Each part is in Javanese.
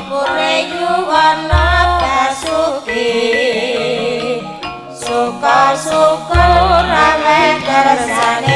Pure yuwana basuki suka syukur ame kersane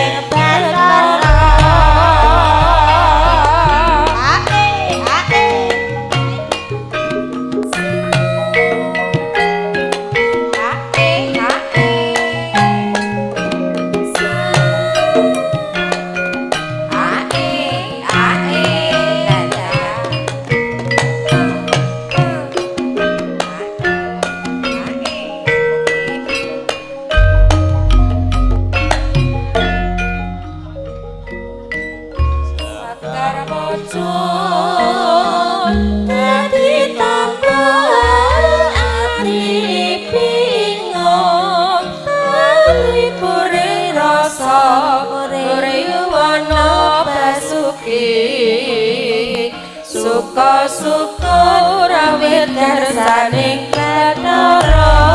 Bathara syukur awit kersaning Bathara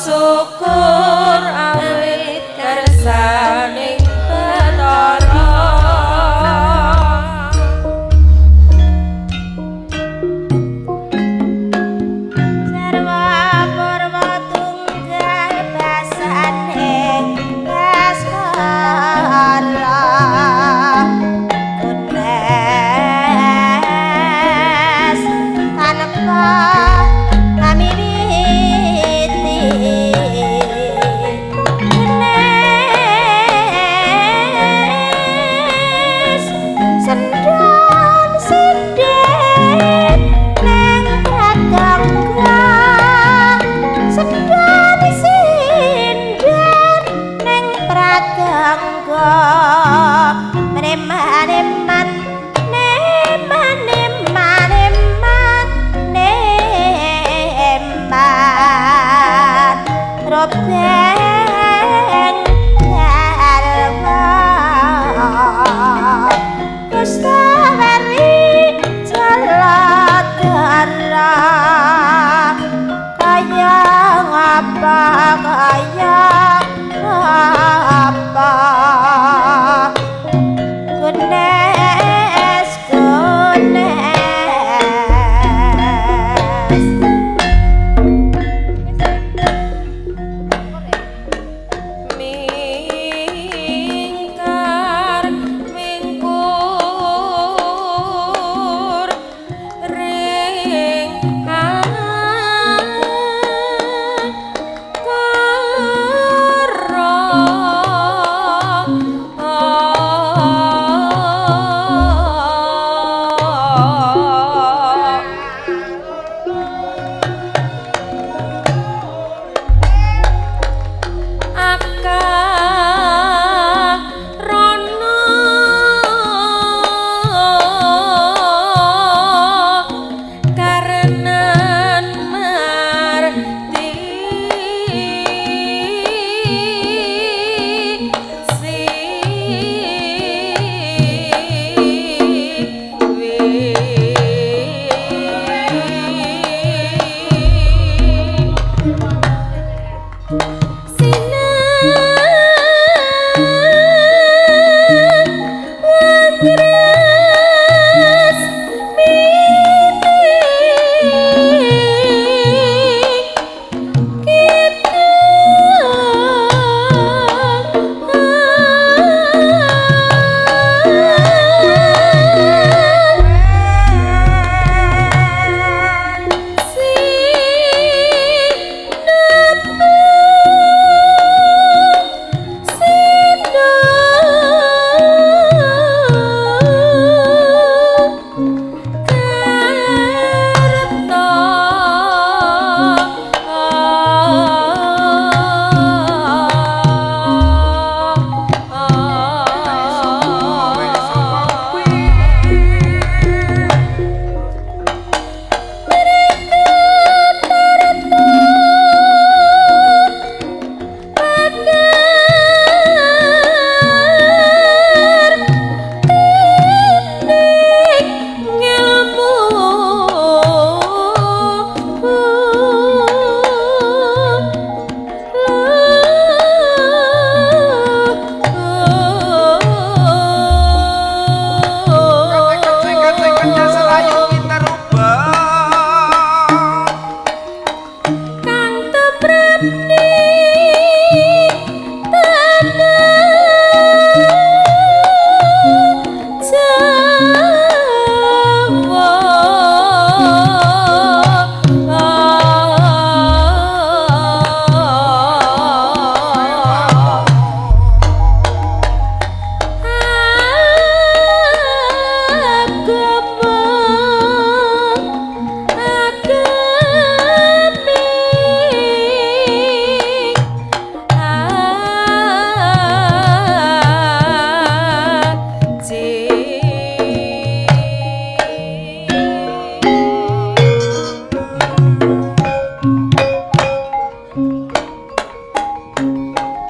syukur awit kersaning Bathara sarwa purwa tunggal basaning Bathara kunes tanpa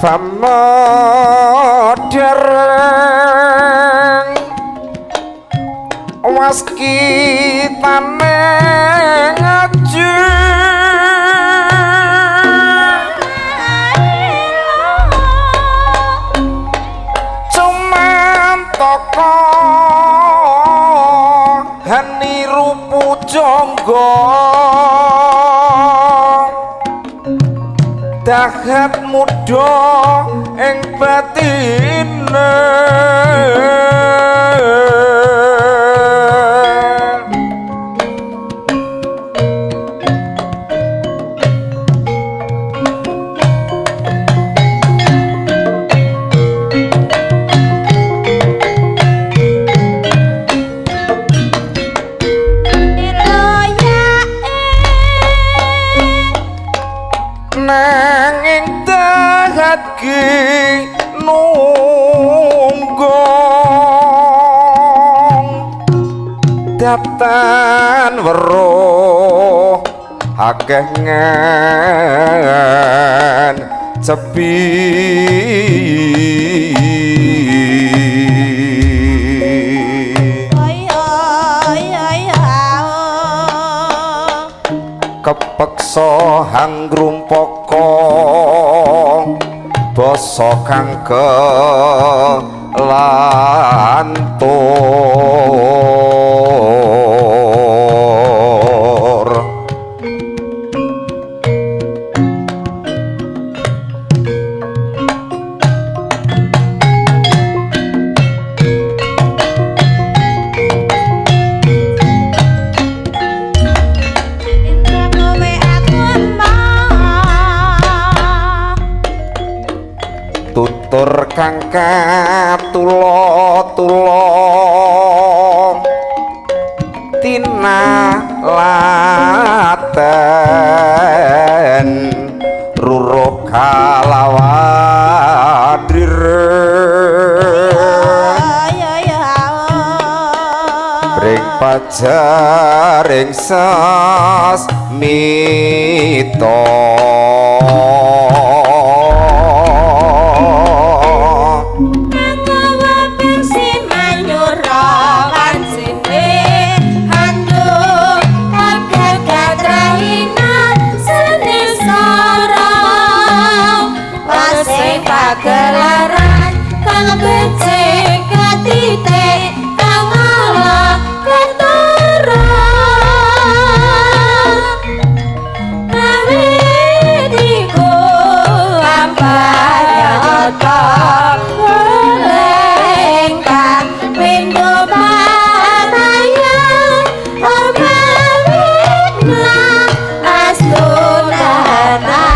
pamodereng waskitane ngaju cuman toko hani rupu jonggo dahat muda ing batine nanging dahat ki nunggong datan weruh akeh ngen cepi kepeksa hangrumpaka basa kang kelantur tutur kang katula-tula tinalaten ruruh kalawadir bring pajaring sasmita Gelaran kang becik katite kang ala ketara awitiku ampayata lengkang pindho panayan omawitna astunana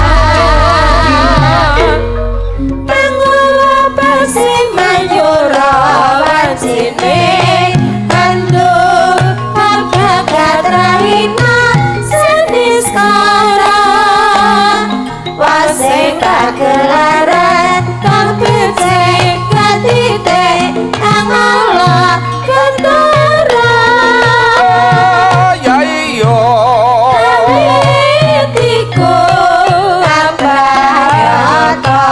gelaran kang becik katite kang ala ketara ya iya awitiku ampayata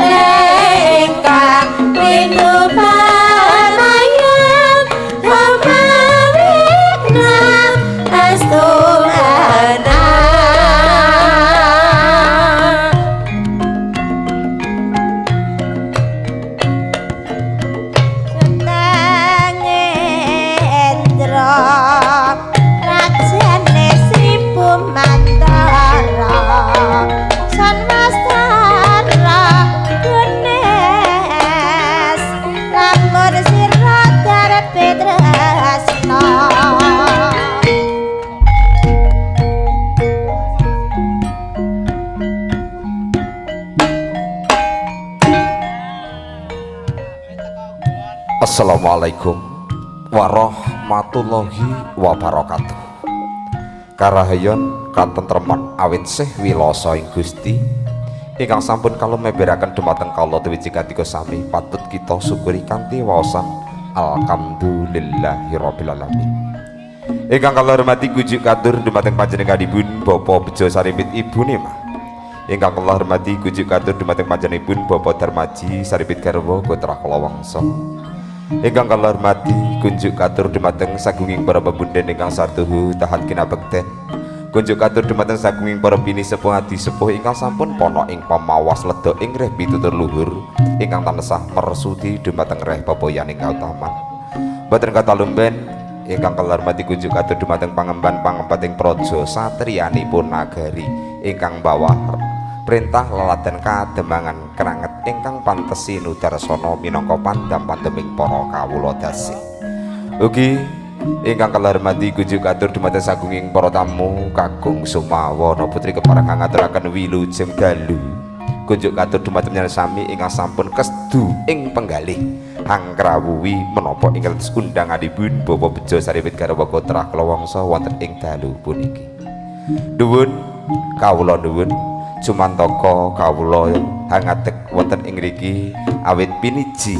lengkang pindho panayan omawitna astunana Assalamualaikum warahmatullahi wabarakatuh. Karahayon katentreman awit sih wilasa ing Gusti ingkang sampun kala meberaken dumateng kala dewijikatika sami patut kita syukuri kanthi waosan alhamdulillahirabbil alamin. Ingkang kala hormati kujuk katur dumateng panjenenganipun Bapak Bejo Sarimpit Ibu Nima Ingkang kula hormati kunjuk katur dumateng panjenenganipun Bapak Darmaji Saripit Garwa Putra Kala Wangsa. Ingkang kula hormati kunjuk katur dumateng sagunging para pebunden ingkang satuhu tahat kinabekten. Kunjuk katur dumateng sagunging para bini sepuh adi sepuh ingkang sampun pono ing pamawas ledha ing reh pitutur luhur ingkang tansah mersudi dumateng reh pepoyaning kautaman. Boten kata lumben ingkang kula hormati kunjuk katur dumateng pangemban-pangempating praja satriyanipun nagari ingkang bawah perintah leladan kademangan keranget ingkang pantesi nudarsana minangka pandam-pandeming para kawula dasih. Ugi ingkang kula hormati kunjuk katur dumateng sagunging para tamu kakung Sumawana putri kepareng ngaturaken wilujeng dalu. Kunjuk katur dumateng panjenengan sami ingkang sampun kesdu ing penggalih angkrawuhi menapa ingkang undanganipun Bapak Bejo Saripit Garwa Putra Kala Wangsa wonten ing dalu puniki. Nuwun kawula nuwun Sumantaka kawula hangatek wonten ing mriki awit piniji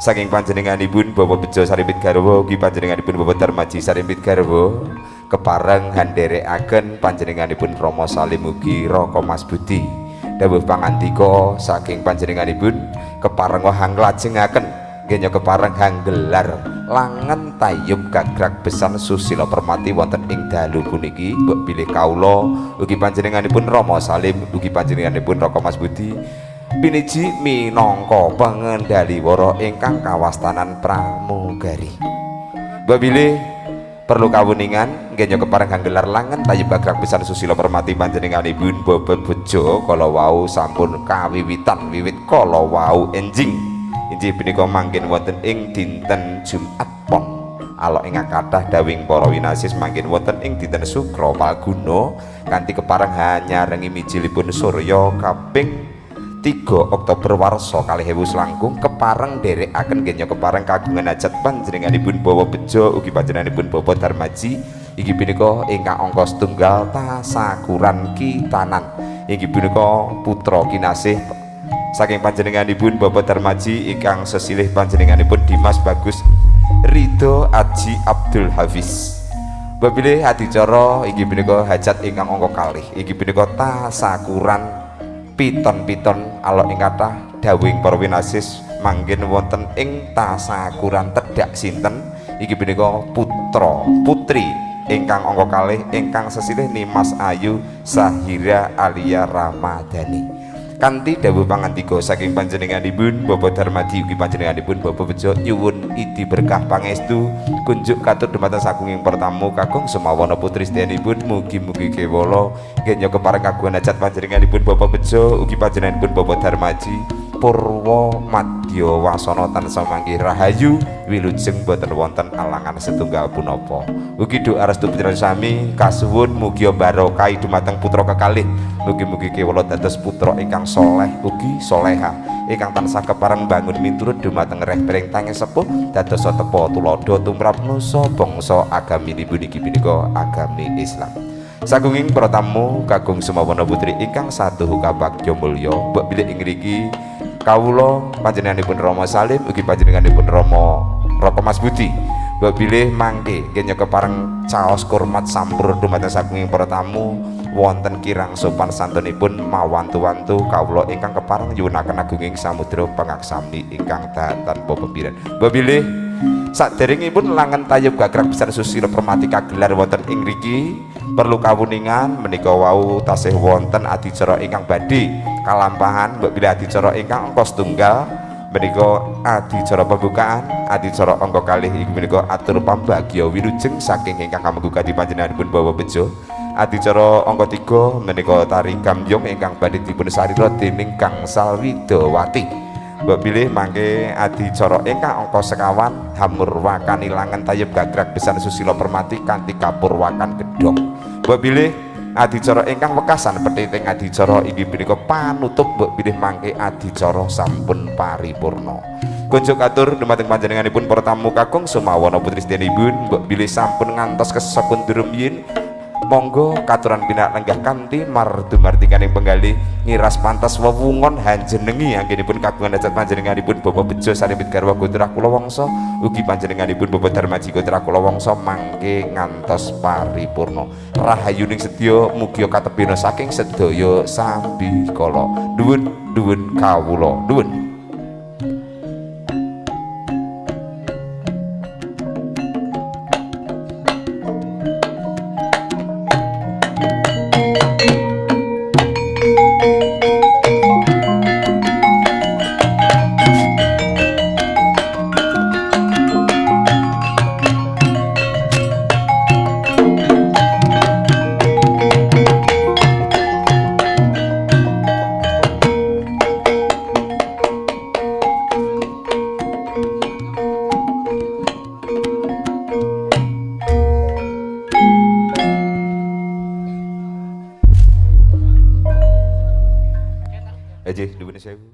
saking panjenenganipun Bapak Bejo Saripit Garwa ugi panjenenganipun Bapak Darmaji Saripit Garwa kepareng handherekaken panjenenganipun Rama Salim ugi Raka Mas Budi dawuh pangandika saking panjenenganipun kepareng hanglajengaken nggih kepareng hanggelar langen tayub gagrag besan susila permati wonten ing dalu puniki mbok bilih kawula ugi panjenenganipun Rama Salim ugi panjenenganipun Raka Mas Budi piniji minangka pengendaliwara ingkang kawastanan pramugari. Mbok bilih perlu kawuningan nggih kepareng hanggelar langen tayub gagrag besan susila permati panjenenganipun Bapak Bejo kala wau sampun kawiwitan wiwit kala wau enjing injih punika mangkin wonten ing dinten Jumat Pon alok ingkang kathah dawing para winasis mangkin wonten ing dinten Sukra Palguna kanthi kepareng hanyarengi mijilipun surya kaping 3 Oktober warsa 2000 langkung kepareng nderekaken nggih kepareng kagungan hajat panjenenganipun Bapak Bejo ugi panjenenganipun Bapak Darmaji inggih punika ingkang angka setunggal tasakuran kitanan inggih punika putra kinasih saking panjenenganipun Bapak Darmaji ingkang sesilih panjenenganipun Dimas Bagus Ridho Aji Abdul Hafiz. Babilih adicara inggih punika hajat ingkang angka kalih inggih punika tasakuran piton-piton alok ing kathah dawing para winasis manggen wonten ing tasakuran tedhak sinten inggih punika putra putri ingkang angka kalih ingkang sesilih Nimas Ayu Sahira Alia Ramadhani. Kanthi dawuh pangandika saking panjenenganipun Bapak Darmadi ugi panjenenganipun Bapak Bejo nyuwun idi berkah pangestu kunjuk katur dumateng sagunging pertamu kakung Sumawana putri sedyanipun mugi-mugi kewala nggih kepareng kagungan hajat panjenenganipun Bapak Bejo ugi panjenenganipun Bapak Darmaji purwa madya wasana tansah mangke rahayu wilujeng boten wonten alangan setunggal punapa. Ugi doa restu panjenengan sami kasuwun mugi barokah dumateng putra kekalih mugi-mugi kewala dados putra ingkang soleh ugi soleha ingkang tansah kepareng bangun miturut dumateng reh pring tangi sepuh dados tepa tuladha tumrap nusa bangsa agaminipun iki punika agami Islam. Sagunging para tamu kakung Sumawana putri ingkang satuhu kabagya mulya mbok bilih ing mriki kawula panjenenganipun Rama Salim ugi panjenenganipun Raka Mas Budi mbok bilih mangke nggih kepareng caos kurmat sampur dumateng sagunging para tamu wonten kirang sopan santunipun mawantu-wantu kawula ingkang kepareng nyuwunaken agunging samudra pangaksami ingkang dahan tanpa pembiran. Mbok bilih saderengipun langen tayub gagrag besar susila permati kagelar wonten ing mriki perlu kawuningan menika wau tasih wonten adicara ingkang badhe kalampahan mbok bilih adicara ingkang angka setunggal menika adicara pembukaan adicara angka kalih inggih menika atur pambagya wilujeng saking ingkang kamangguga panjenenganipun Bapak Bejo. Adicara angka 3 menika tari gambyong ingkang badhe dipun sarira dening Gangsal Widawati. Mbok bilih mangke adicara ingkang angka sekawan hamurwakan ilangan tayub gagrag besan susila permati kanthi kapurwakan gedhong. Mbok bilih adicara ingkang wekasan petiting adicara inggih punika panutup mbok bilih mangke adicara sampun paripurna. Kunjuk atur dumateng panjenenganipun para tamu kakung Sumawana putri sedyanipun mbok bilih sampun ngantos kesapundur rumiyin monggo katuran pinak lenggah kanthi mardumartikaning penggalih ngiras pantas wewungon hanjenengi anggenipun kagungan hajat panjenenganipun Bapak Bejo saripit garwa putra kula wangsa ugi panjenenganipun Bapak Darmaji putra kula wangsa mangke ngantos paripurna rahayuning sedya mugi katepina saking sedaya sambi kala nuwun kawula nuwun. Aja, nuwun sewu.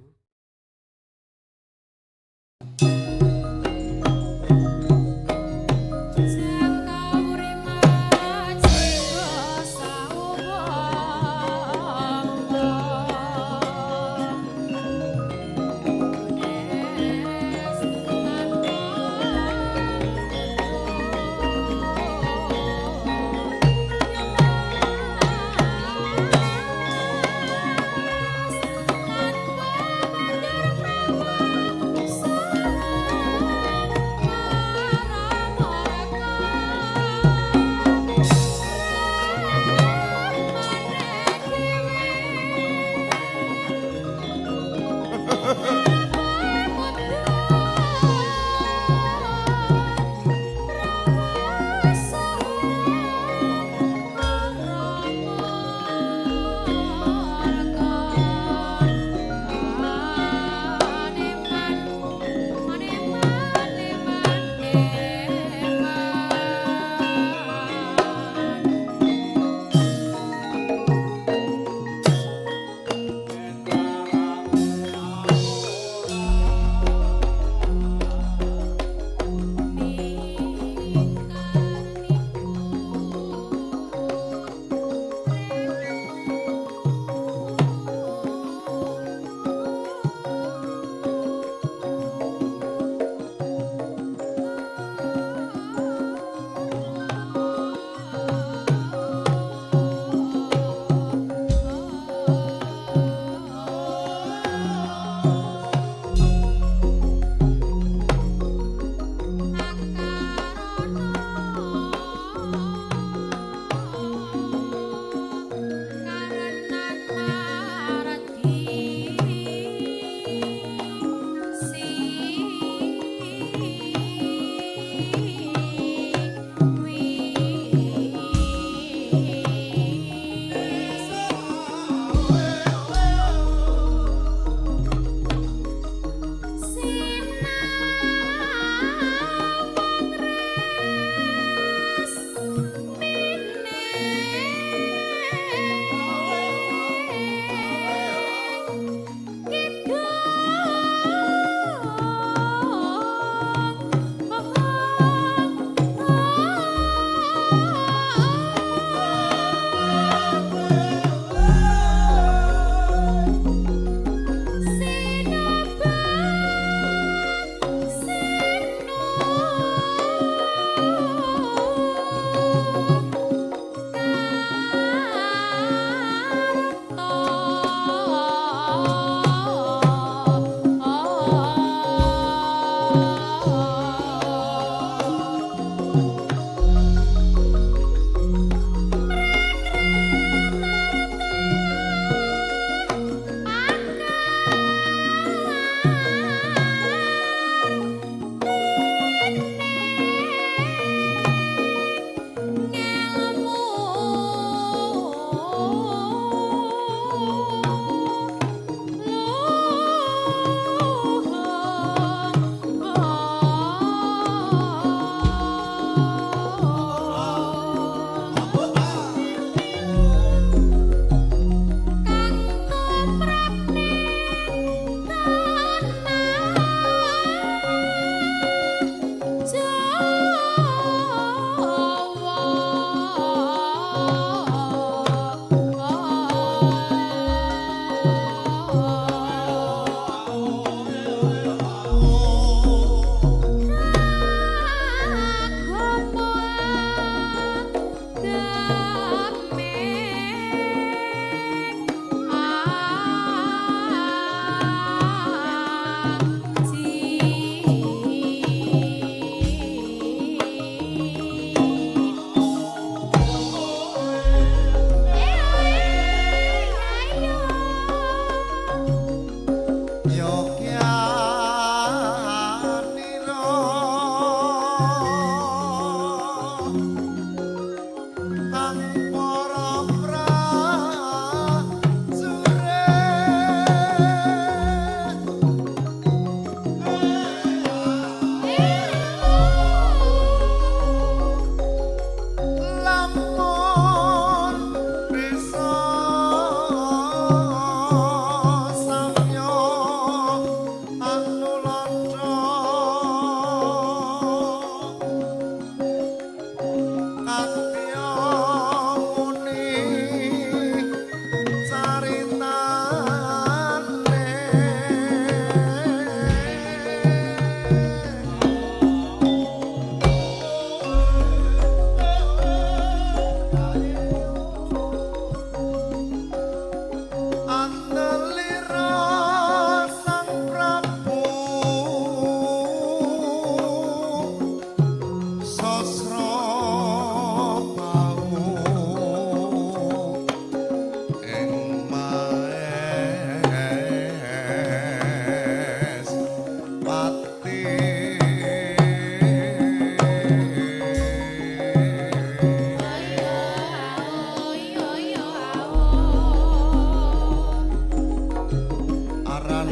aran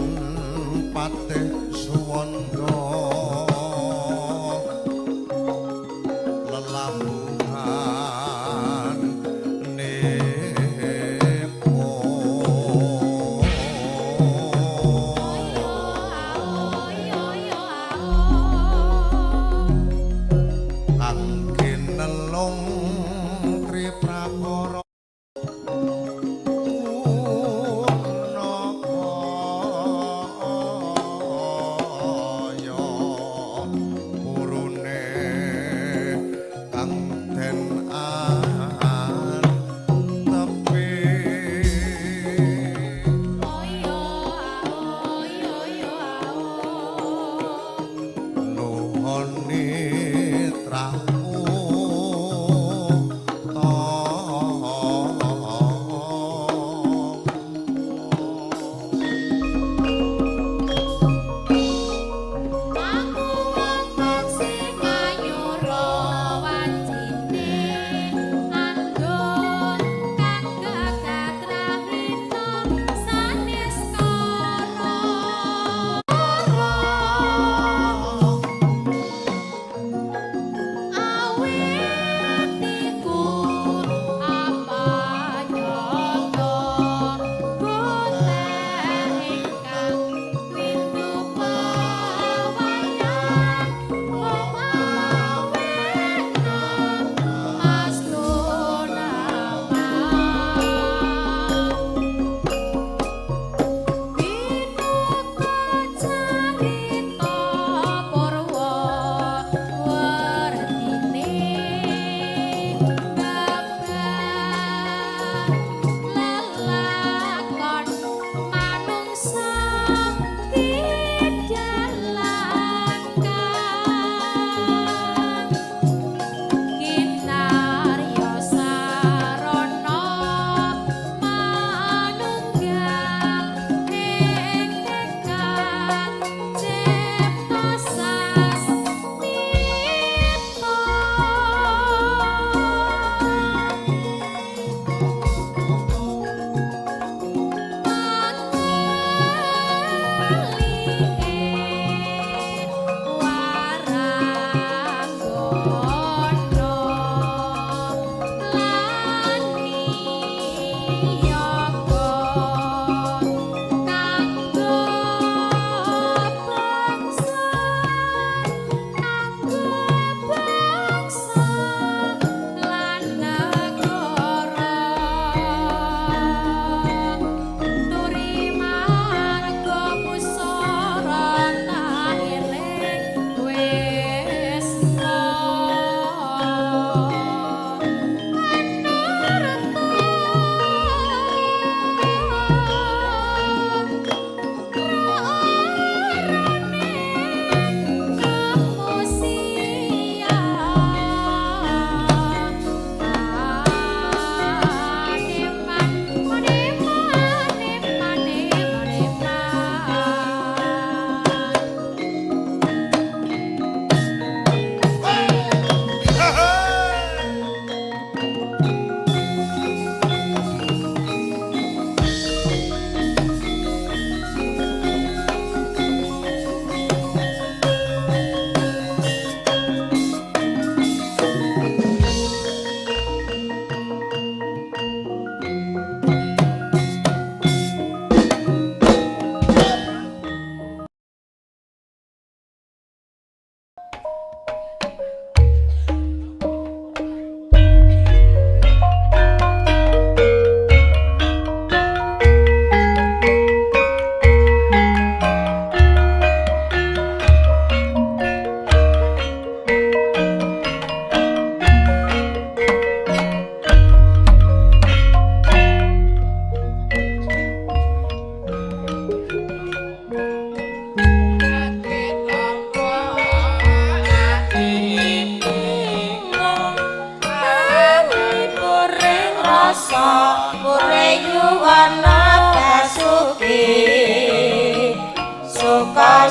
Patih Suwanda lelabuhan nepo kang kinelung triprakara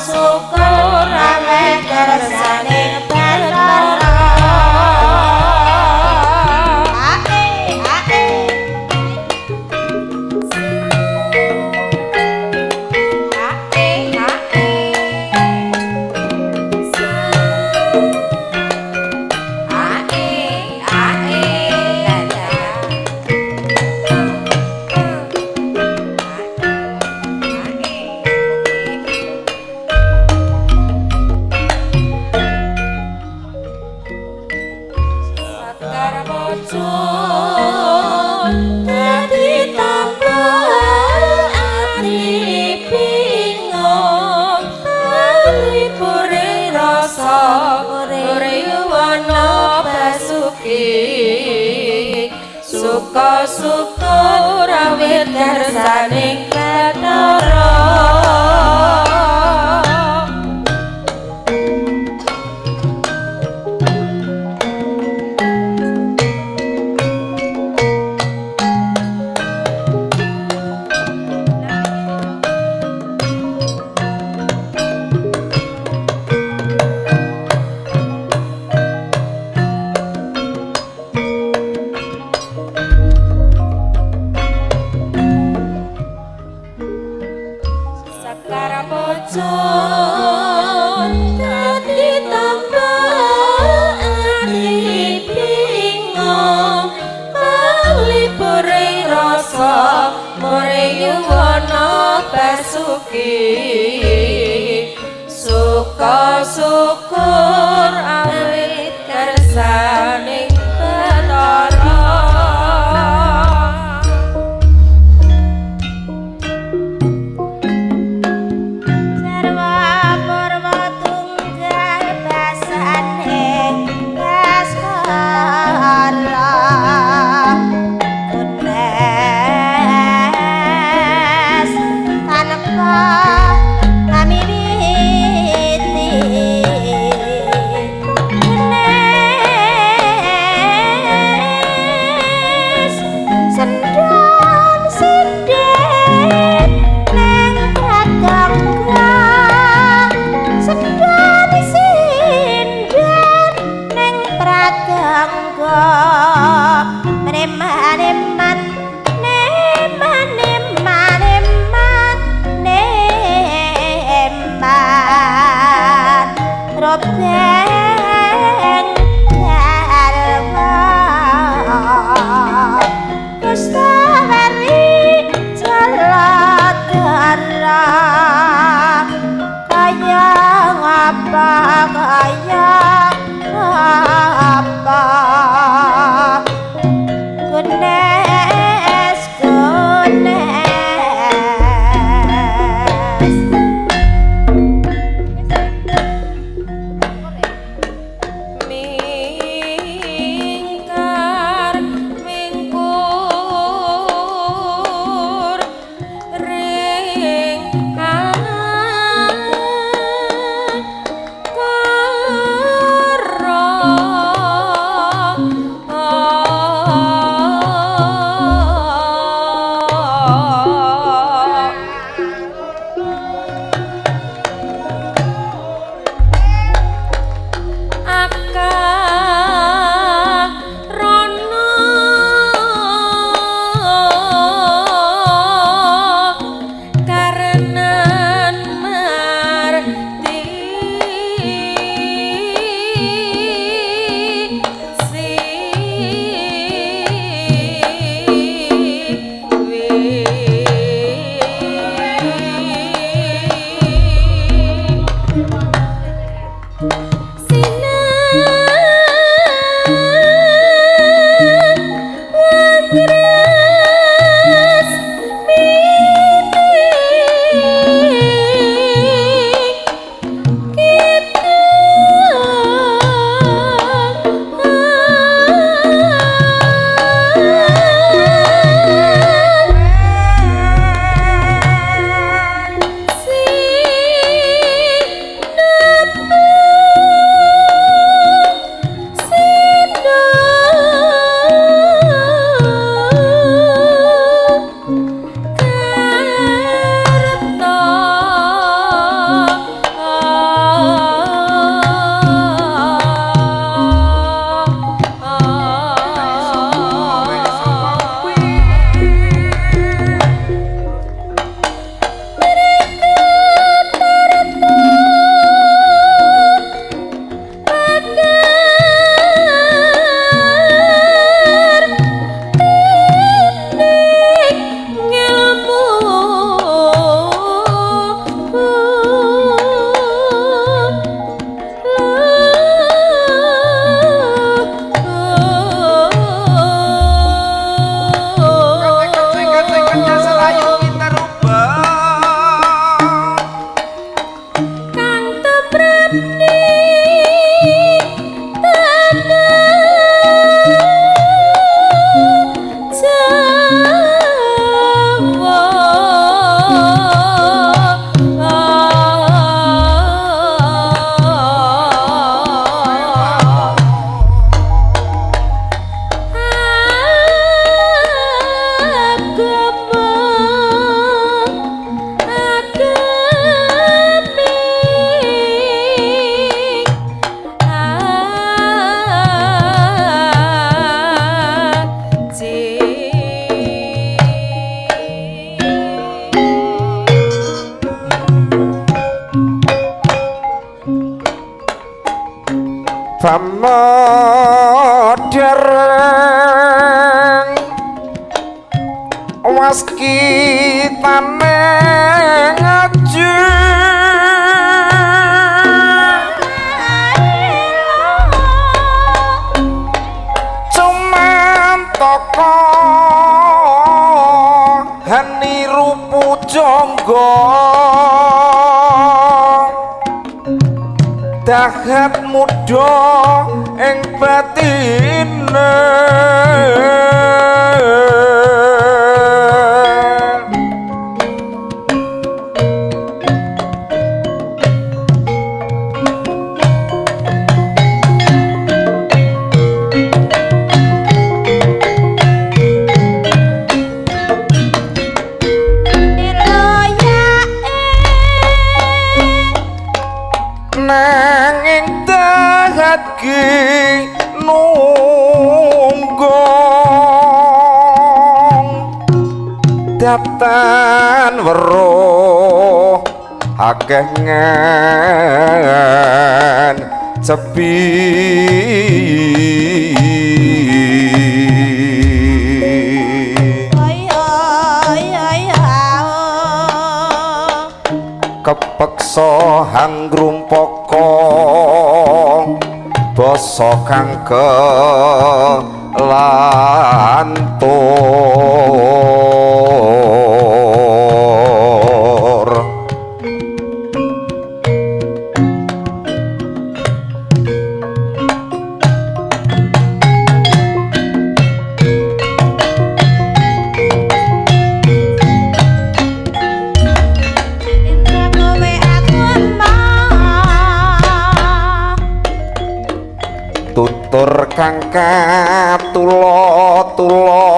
syukur ame kersane Bathara suka syukur awit kersaning Bathara suka syukur awit kersaning Bathara sarwa purwa tunggal basaning Baskara kunes tanpa pamodereng waskitane ngaju cuman toko hani rupu jonggo dahat muda ing batine nanging dahat ki nunggong daptan weruh akeh ngen sepi kepeksa hangrumpaka basa kang kelantur tutur kang katula-tula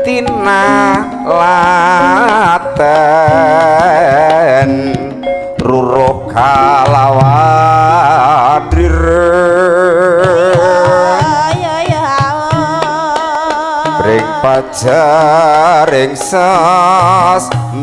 tinalaten ruruh kalawadir ring pajaring sasmita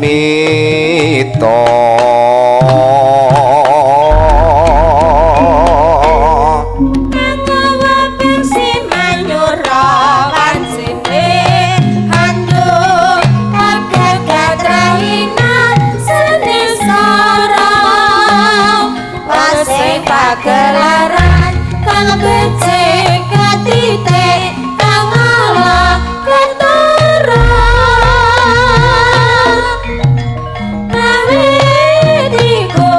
pagelaran kang becik katite kang ala ketara nawitiku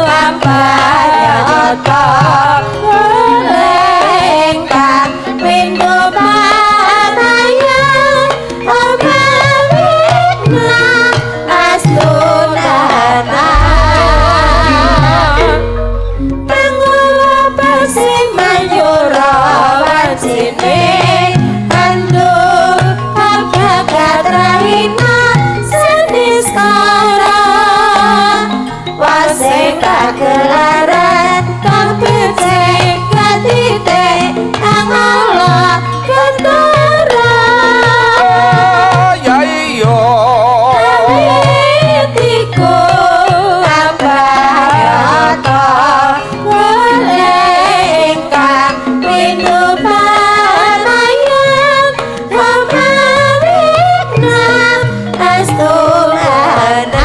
ampayata lengkang pintu parayan omawitna astunana kagelaran kang becik katite kang ala ketara ya iya nawitiku ampayata lengkang pintu parayan omawitna astulana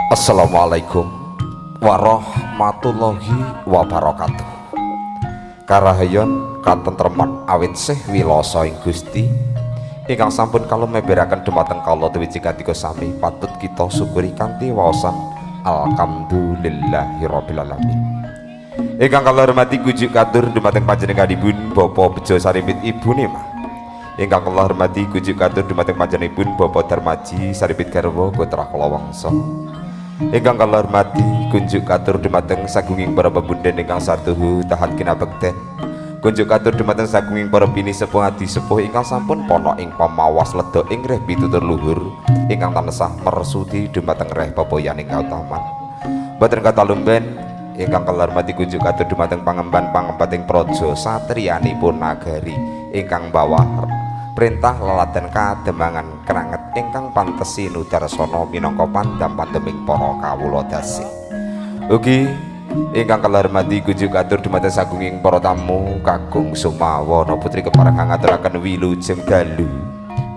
Assalamualaikum warahmatullahi wabarakatuh. Karahayon katentreman awit sih wiloso ing Gusti ingkang sampun kalumeberaken dumateng kala tuwiji kanthi sami patut kita syukuri kanthi waosan alhamdulillahirabbil alamin. Ingkang kula hormati kujuk katur dumateng panjenenganipun Bapak Bejo Sarimit Ibu Nima Ingkang kula hormati kunjuk katur dumateng panjenenganipun Bapak Darmaji Saripit Garwa Putra Kala Wangsa. Ingkang kula hormati kunjuk katur dumateng sagunging para pebunden ingkang sartuhu tahan kinabekten. Kunjuk katur dumateng sagunging para bini sepuh adi sepuh ingkang sampun pono ing pamawas ledha ing reh pitutur luhur ingkang tansah mersudi dumateng reh pepoyaning kautaman. Boten kata lumben ingkang kula hormati kunjuk katur dumateng pangemban-pangempating praja satriyanipun nagari ingkang bawah perintah laladan kademangan kranget ingkang pantesi nudarsana minangka pandam-pandeming para kawula dasih. Ugi ingkang kula hormati kunjuk katur dumateng sagunging para tamu kakung Sumawana putri kepareng ngaturaken wilujeng dalu.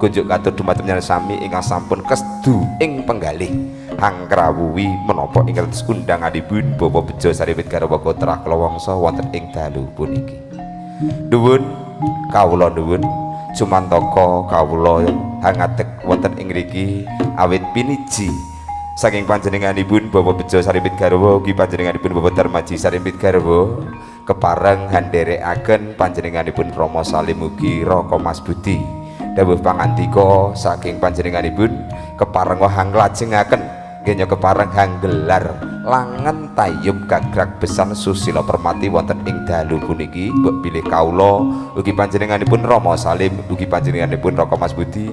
Kunjuk katur dumateng panjenengan sami ingkang sampun kesdu ing penggalih angkrawuhi menapa ingkang undanganipun Bapak Bejo Saripit Garwa Putra Kala Wangsa wonten ing dalu puniki. Nuwun kawula nuwun Sumantaka kawula hangadeg wonten ing mriki awit piniji saking panjenenganipun Bapak Bejo Saripit Garwa ugi panjenenganipun Bapak Darmaji Saripit Garwa kepareng handherekaken panjenenganipun Rama Salim ugi Raka Mas Budi dawuh pangandika saking panjenenganipun kepareng wahang lajengaken nggih kepareng hanggelar langen tayub gagrag besan susila permati wonten ing dalu puniki mbok bilih kawula ugi panjenenganipun Rama Salim ugi panjenenganipun Raka Mas Budi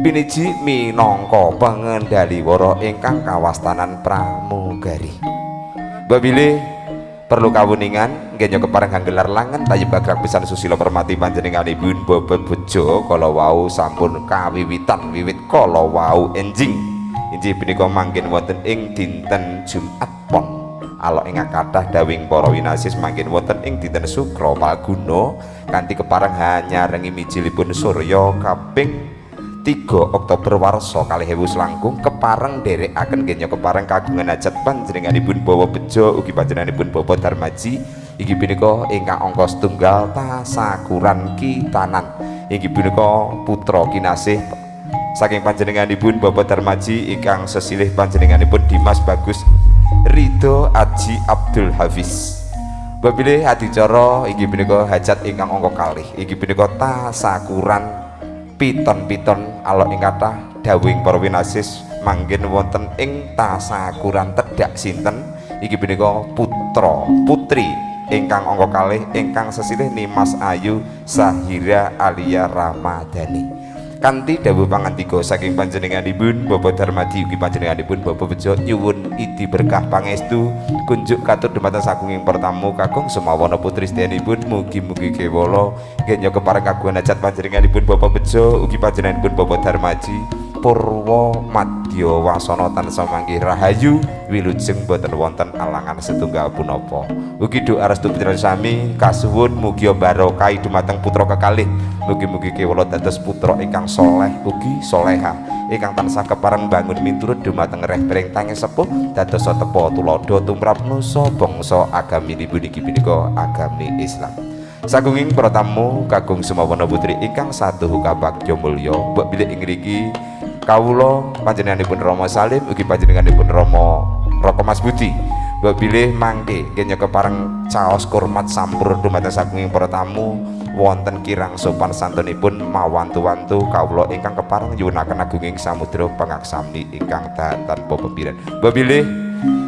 piniji minangka pengendaliwara ingkang kawastanan pramugari. Mbok bilih perlu kawuningan nggih kepareng hanggelar langen tayub gagrag besan susila permati panjenenganipun Bapak Bejo kala wau sampun kawiwitan wiwit kala wau enjing injih punika mangkin wonten ing dinten Jumat Pon ala ing kathah dawing para winasis mangkin wonten ing dinten Sukra Palguna kanthi kepareng hanyarengi mijilipun surya kaping 3 Oktober warsa 2000 langkung kepareng nderekaken nggih kepareng kagungan hajat panjenenganipun Bapak Bejo ugi panjenenganipun Bapak Darmaji inggih punika ingkang angka setunggal tasakuran kitanan inggih punika putra kinasih saking panjenenganipun Bapak Darmaji ingkang sesilih panjenenganipun Dimas Bagus Ridho Aji Abdul Hafiz. Babilih adicara inggih punika hajat ingkang angka kalih inggih punika tasakuran piton-piton ala ing kathah dawuhing para winasis manggen wonten ing tasakuran tedhak sinten inggih punika putra putri ingkang angka kalih ingkang sesilih Nimas Ayu Sahira Alia Ramadhani. Kanthi dawuh pangandika saking panjenenganipun Bapak Darmaji ugi panjenenganipun Bapak Bejo nyuwun idi berkah pangestu kunjuk katur dumateng sagunging pertamu kakung Sumawana putri sedyanipun mugi-mugi kewala nggih kepareng kagungan hajat panjenenganipun Bapak Bejo ugi panjenenganipun Bapak Darmaji purwa madya wasana tansah manggih rahayu wilujeng boten wonten alangan setunggal punapa. Ugi doa restu panjenengan sami kasuwun mugi barokah dumateng putra kekalih mugi-mugi kewala dados putra ingkang soleh ugi soleha ingkang tansah kepareng bangun miturut dumateng reh pring tangi sepuh dados tepa tuladha tumrap nusa bangsa agaminipun inggih punika agami Islam. Sagunging para tamu kakung Sumawana putri ingkang satuhu kabagya mulya mbok bilih ing mriki kawula panjenenganipun Rama Salim ugi panjenenganipun Raka Mas Budi mbok bilih mangke nggih kepareng caos kurmat sampur dumateng sagunging para tamu wonten kirang sopan santunipun mawantu-wantu kawula ingkang kepareng nyuwunaken agunging samudra pangaksami ingkang dahan tanpa pembiran. Mbok bilih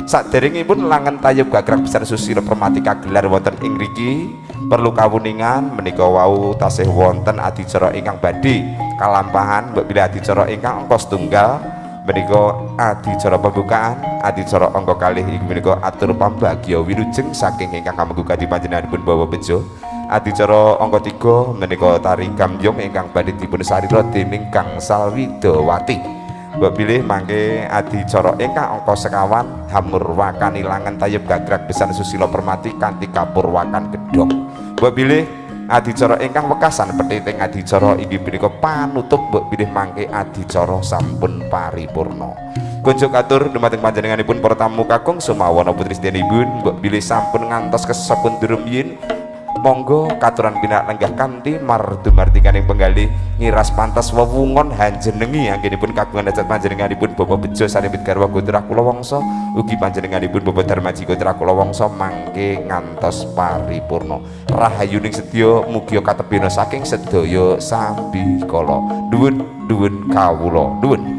saderengipun langen tayub gagrag besar susila permati kagelar wonten ing mriki perlu kawuningan menika wau tasih wonten adicara ingkang badhe kalampahan mbok bilih adicara ingkang angka setunggal menika adicara pembukaan adicara angka kalih inggih menika atur pambagya wilujeng saking ingkang kamangguga panjenenganipun Bapak Bejo. Adicara angka 3 menika tari gambyong ingkang badhe dipun sarira dening Gangsal Widawati. Mbok bilih mangke adicara ingkang angka sekawan hamurwakan ilangan tayub gagrag besan susila permati kanthi kapurwakan gedhong. Mbok bilih adicara ingkang wekasan petiting adicara inggih punika panutup mbok bilih mangke adicara sampun paripurna. Kunjuk katur dumateng panjenenganipun para tamu kakung Sumawana putri sedyanipun mbok bilih sampun ngantos kesepundhurum yin monggo katuran pinak lenggah kanthi mardumartikaning penggalih ngiras pantas wewungon hanjenengi anggenipun kagungan hajat panjenenganipun Bapak Bejo saripit garwa putra kula wangsa ugi panjenenganipun Bapak Darmaji putra kula wangsa mangke ngantos paripurna rahayuning sedya mugia katebena saking sedaya sambi kala nuwun kawula nuwun.